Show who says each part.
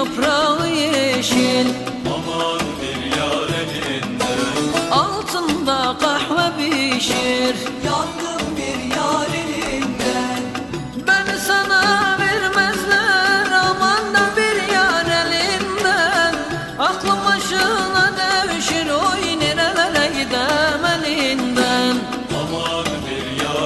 Speaker 1: yaprağı yeşil.
Speaker 2: Aman bir yar elinden
Speaker 1: Altında kahve pişir.
Speaker 3: Yandım bir yar elinden.
Speaker 1: Beni sana vermezler aman da bir yar elinden. Aklım başına